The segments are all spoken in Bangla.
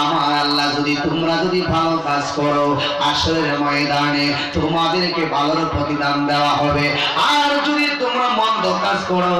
আমার আল্লাহ যদি তোমরা যদি ভালো কাজ করো আসরের ময়দানে তোমাদেরকে ভালোর প্রতিদান দেওয়া হবে, আর যদি তোমরা মন্দ কাজ করো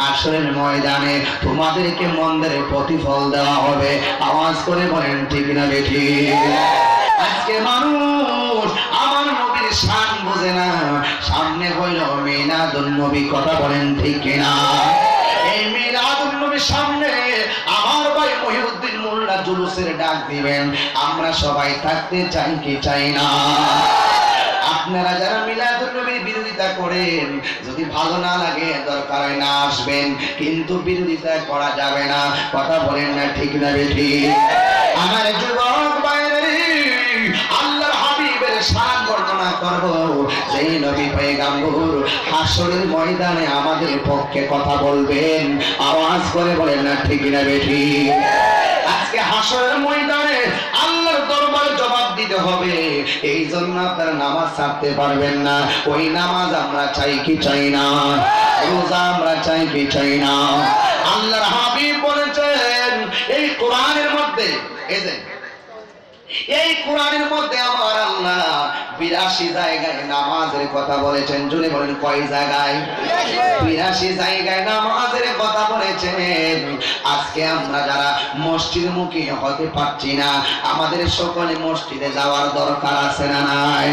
আসরের ময়দানে তোমাদেরকে মন্দের প্রতিফল দেওয়া হবে। আওয়াজ করে বলেন ঠিক না বেঠিক? আজকে মানুষ আমার নবীর শান বোঝে না, সামনে হইল মিলাদুন নবী, কথা বলেন ঠিক কিনা? এই মিলাদুন নবীর সামনে আমার ভাই মহিউদ্দিন মোল্লা জুলুসের ডাক দিবেন, আমরা সবাই থাকতে চাই কি চাই না? আপনারা যারা মিলাদুন নবীর বিরোধিতা করেন, যদি ভালো না লাগে দরকার হয় না আসবেন, কিন্তু বিরোধিতা করা যাবে না, কথা বলেন না ঠিক না বেঠিক? আমার যুবক ভাইরা, আল্লাহর হাবিবের শান বর্ণনা করব, যেই নবী পয়গম্বর হাসরের ময়দানে আমাদের পক্ষে কথা বলবেন। আওয়াজ করে বলেন না ঠিক না বেঠিক? আজকে হাসরের ময়দানে আল্লাহর দরবারে জবাব দিতে হবে, এই জন্য আপনারা নামাজ ছাড়তে পারবেন না। ওই নামাজ আমরা চাই কি চাই না? রোজা আমরা চাই কি চাই না? আল্লাহর হাবিব বলেছেন এই কোরআনের মধ্যে, এই কোরআনের মধ্যে আমার আল্লাহ 82 জায়গায় নামাজের কথা বলেছেন। জুড়ে বলেন কয় জায়গায়? 82 জায়গায় নামাজের কথা বলেছেন। আজকে আমরা যারা মসজিদমুখী হতে পারছি না, আমাদের সকলে মসজিদে যাওয়ার দরকার আছে না নাই?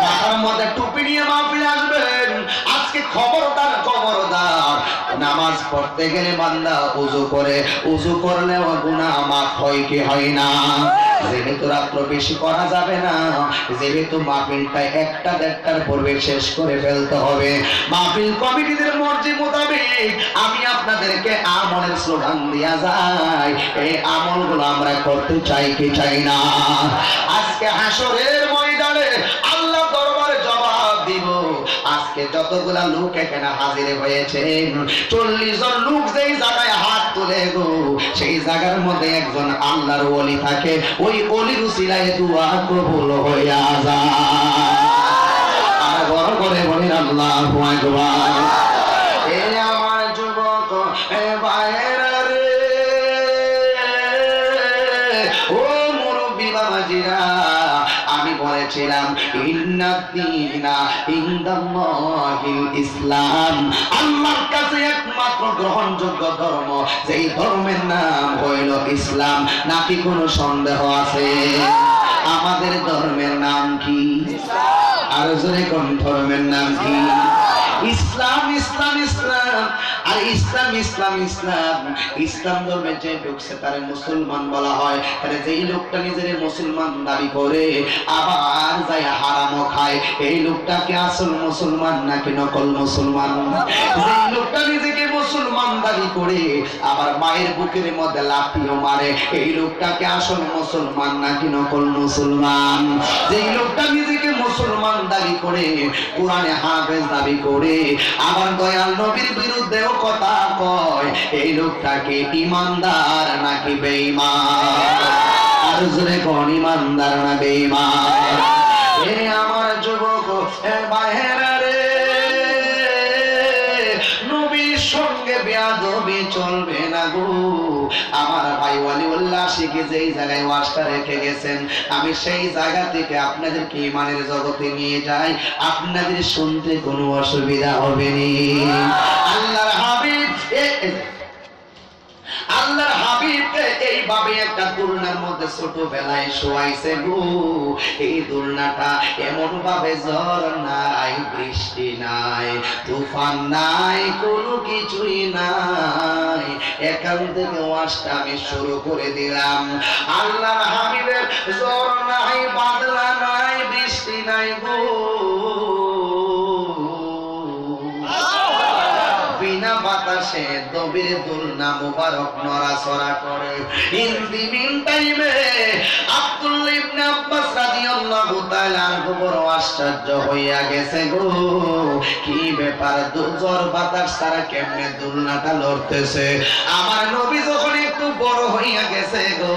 মাথার মধ্যে টুপি নিয়ে মাহফিলে আসবেন। আজকে খবরদার খবরদার, নামাজ পড়তে গেলে বান্দা ওযু করে, ওযু করলেও গুনাহ মাফ হয় কি হয় না? যেহেতু রাত্র বেশি করা যাবে না, যেহেতু মাহফিলটা 1টা-1:30টার পূর্বে শেষ করে ফেলতে হবে, মাহফিল কমিটিদের মর্জি মোতাবেক আমি আপনাদেরকে আমলের স্লোগান দিয়া যাই, এই আমলগুলো আমরা করতে চাই কি চাই না? আজকে হাসরের ময়দানে আল্লাহ দরবারে জবাব দিব। আজকে যতগুলা লোক এখানে হাজির হয়েছেন, 40 জন লোক যেই জায়গায় হাত তুলে গো, সেই জায়গার মধ্যে একজন আল্লাহর ওলি থাকে, ওই ওলির উসিলায় দোয়া কবুল হইয়া যায়। আর বড় করে বলেন আল্লাহু আকবার। এ আমার যুবক এ ভাইরা রে, ও মুরব্বি বাবাজিরা, আমি বলেছিলাম ইন্নাদ্দীনা ইনদাল্লাহিল ইসলাম, আল্লাহর কাছে একমাত্র গ্রহণযোগ্য ধর্ম যেই ধর্মের নাম হইল ইসলাম। নাকি কোনো সন্দেহ আছে? আমাদের ধর্মের নাম কি? আর জোরে কোন ধর্মের নাম কি? ইসলাম ইসলাম ইসলাম। আর ইসলাম ইসলাম ইসলাম, ইসলাম ধর্মে যে ঢুকছে তারে মুসলমান বলা হয়। তাহলে যেই লোকটা নিজের মুসলমান দাবি করে আবার যায় হারামও খায়, এই লোকটা কি আসল মুসলমান নাকি নকল মুসলমান? যেই লোকটা নিজেকে মুসলমান দাবি করে আবার মায়ের বুকের মধ্যে লাথিও মারে, এই লোকটা কি আসল মুসলমান নাকি নকল মুসলমান? যেই লোকটা নিজেকে মুসলমান দাবি করে, কোরআনে হাফেজ দাবি করে, আবার দয়াল নবীর বিরুদ্ধেও কথা কয়, এই লোকটাকে ইমানদার নাকি বেঈমান? আর জোরে কোন ইমানদার না বেঈমান? এ আমার যুবক এ ভাইরা রে, নবীর সঙ্গে বেয়াদবি চলবে না গো। আমার ভাই ওয়ালিউল্লাহ শিখে যেই জায়গায় ওয়াজটা রেখে গেছেন, আমি সেই জায়গা থেকে আপনাদেরকে ইমানের জগতে নিয়ে যাই, আপনাদের শুনতে কোনো অসুবিধা হবে না। আল্লাহর হাবিব আল্লাহর হাবিবকে এইভাবে একটা দুলনার মধ্যে ছোটবেলায় শোয়াইছে গো। এই দুলনাটা এমন ভাবে ঝড় নাই, বৃষ্টি নাই, তুফান নাই, কোনো কিছুই নাই। এখান থেকে ওয়াজটা আমি শুরু করে দিলাম। আল্লাহর হাবিবের ঝড় নাই, বাদলা নাই, বৃষ্টি নাই গো, বিনা বাতাসে নবীর দুলনা মুবারক নড়াচড়া করে। ইন দি মিন টাইমে আব্দুল্লাহ ইবনে আব্বাস রাদিয়াল্লাহু তাআলা আনহু বড় আশ্চর্য হইয়া গেছে গো, কি ব্যাপার, ঝড় বাতাস ছাড়া কেমনে দুলনাটা লড়তেছে? আমার নবী যখন একটু বড় হইয়া গেছে গো,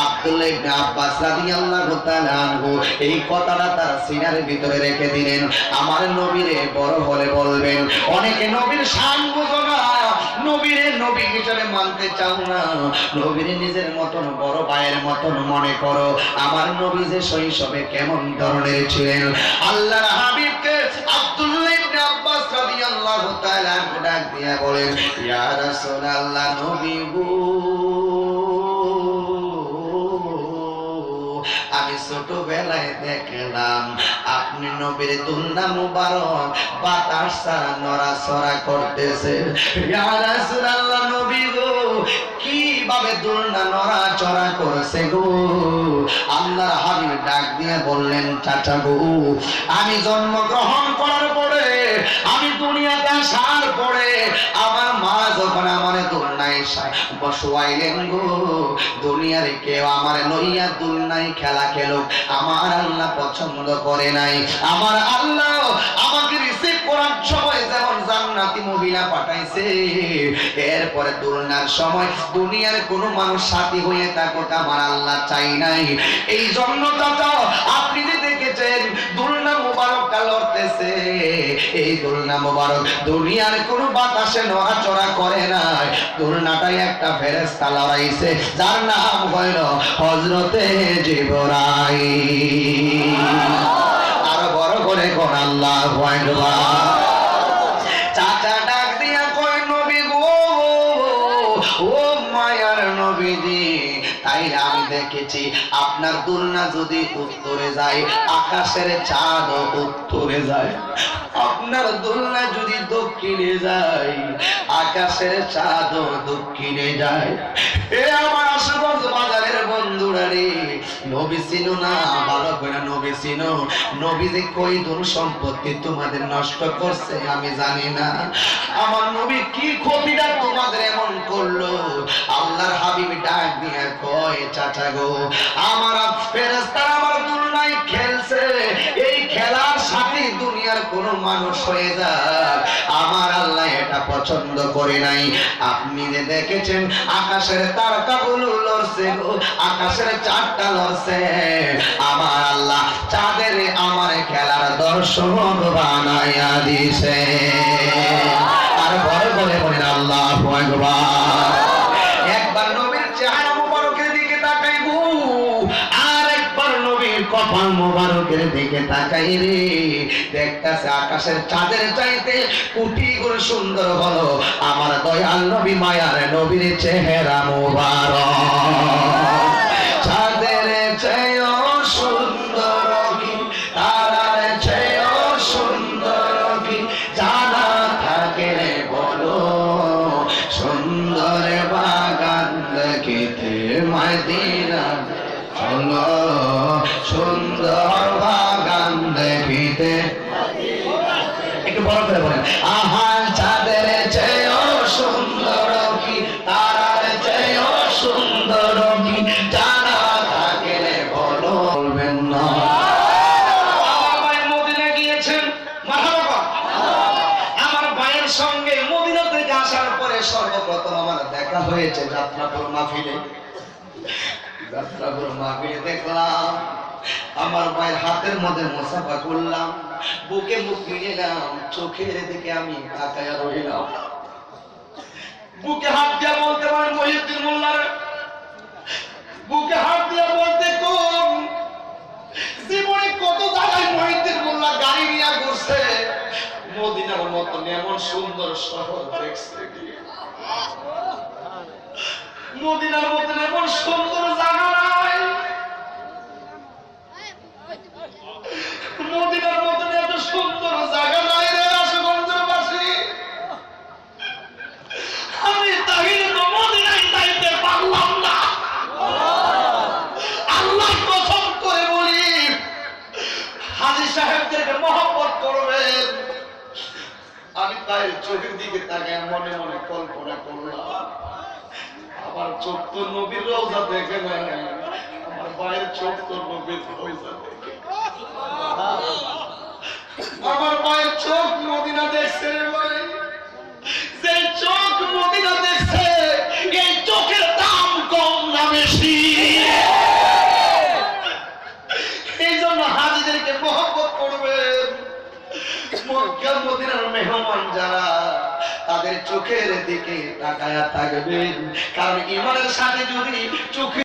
আব্দুল্লাহ ইবনে আব্বাস রাদিয়াল্লাহু তাআলা আনহু এই কথাটা তার সিনার ভিতরে রেখে দিলেন। আমার নবীরে বড় হলে বলবেন। অনেকে নবীর শান বুঝো না, নবীরে নবী হিসেবে মানতে চাও না, নবীরে নিজের মতন বড় ভাইয়ের মতন মনে করো। আমার নবী যে শৈশবে কেমন ধরনের ছিলেন, আল্লাহর হাবিবকে আব্দুল্লাহ ইবনে আব্বাস রাদিয়াল্লাহু তাআলা ডাক দিয়ে বলেন, ইয়া রাসূলুল্লাহ, নবী গো, আমি ছোটবেলায় দেখলাম আপনি নবীর দুলনা মুবারক বাতাস ছাড়া নড়াচড়া করতেছে। ইয়া রাসূলুল্লাহ, নবী গো, কিভাবে দুলনা নড়াচড়া করছে গো? আল্লাহর হাবিব ডাক দিয়ে বললেন, চাচা গো, আমি জন্মগ্রহণ করার পরে, আমি দুনিয়াতে আসার পরে আমার মা যখন আমার দুলনায় বসবাইলেন গো, দুনিয়ার কেউ আমার লইয়া দুলনায় খেলা খেলো আমার আল্লাহ পছন্দ করে নাই। আমার আল্লাহ আমাকে রিসিভ করার সময় যেমন জান্নাতি মহিলা পাঠাইছে, এরপরে দুলনার সময় দুনিয়ার কোনো মানুষ সাথী হয়ে থাকুক আমার আল্লাহ চাই নাই। এই জন্য চাচা, আপনি যে দেখেছেন দুলনা মুবারকটা লড়তেছে, এই দুলনা মুবারক দুনিয়ার কোনো বাতাসে নড়াচড়া করে নাই, দুলনাটাই একটা ফেরেশতা লড়াইছে, যার নাম হইল হযরতে জিবরাইল। আর বড় করে কোন আল্লাহু আকবার। চাচা ডাক দিয়া কয়, নবী গো, ও মায়ার নবীজি, তাই আমি দেখেছি আপনার দুলনা যদি উত্তরে যায়, আকাশের চাঁদ উত্তরে যায়। আপনার দুলনা যদি দক্ষিণে যায়, আকাশের চাঁদ দক্ষিণে যায়। এ আমার আশুগঞ্জ বাজারের বন্ধুরা রে, নবী চিনো না, ভালো করে নবী চিনো। নবী যে কই ধন সম্পত্তি তোমাদের নষ্ট করছে আমি জানি না। আমার নবী কি ক্ষতিটা তোমাদের এমন করলো? আল্লাহর হাবিব ডাক দিয়ে কয়, চাচা গো, আমার ফেরেশতারা আমার দুলনায় খেলছে, এই খেলার সাথে দুনিয়ার কোন মানুষ হয়ে যায় আমার আল্লাহ এটা পছন্দ করে নাই। আপনি যে দেখেছেন আকাশের তারকাগুলো লড়ছে গো, আকাশের চাঁদটা লড়ছে, আমার আল্লাহ চাঁদের আমার খেলার দর্শক বানাইয়া দিছে। আর বড় করে বলেন আল্লাহু আকবার। একবার নবীর চেহারা মুবারকের দিকে তাকাই গো, আর একবার নবীর কপাল মুবারকের দিকে তাকাই রে, দেখতাছে আকাশের চাঁদের চাইতে কোটি গুণ সুন্দর হলো আমার দয়াল নবী মায়ার নবীর চেহারা মুবারক। চাঁদের চেয়েও সুন্দর কি, তারার চেয়েও সুন্দর কি, জানা থাকে রে বলো, সুন্দর বাগান দেখিতে মদিনা চলো, সুন্দর বাগান দেখিতে। একটু বড় করে বলেন, আহা চাঁদের চেয়েও সুন্দর কি, তারার চেয়েও সুন্দর কি, জানা থাকে রে বলো, বলবেন না। আমার ভাই মদিনা গিয়েছেন, মারহাবা। আমার ভাইয়ের সঙ্গে মদিনা থেকে আসার পরে সর্বপ্রথম আমার দেখা হয়েছে যাত্রাপুর মাহফিলে। যাত্রাপুর মাহফিলে দেখলাম আমার ভাইয়ের হাতের মধ্যে মুসাফা করলাম, বুকে মুখ মিলাম, চোখের দিকে আমি তাকায়া রইলাম। বুকে হাত দিয়া বলতে পারেন মহিউদ্দিন মোল্লার, বুকে হাত দিয়া বলতে কোন জীবনে কত জায়গায় মহিউদ্দিন মোল্লা গাড়ি নিয়ে ঘুরছে, মদিনার মতো এমন সুন্দর শহর দেখছে, মদিনার মতো এমন সুন্দর জায়গা নাই, মদিনার মতো এত সুন্দর জায়গা নাই রে আশুগঞ্জের বাসী। আমি তাহির মদিনায় যাইতে পারলাম না। আল্লাহ কসম করে বলি, হাজী সাহেবদেরকে মহব্বত করবেন। আমি তাই চোখের দিকে তাকায় মনে মনে কল্পনা করলাম, আমার চোখ তো নবীর রওজা দেখে নাই, আমার ভাইয়ের চোখ তো নবীর রওজা দেখে, আমার ভাইয়ের চোখ মদিনা দেখছে। যে চোখ মদিনা দেখছে, এই চোখের দাম কম না বেশি। এই জন্য হাজীদেরকে মহব্বত করবেন। মক্কা মদিনার মেহমান যারা, তাদের চোখের দিকে তাকায়া থাকবেন, কারণ ইমানের সাথে যদি চোখে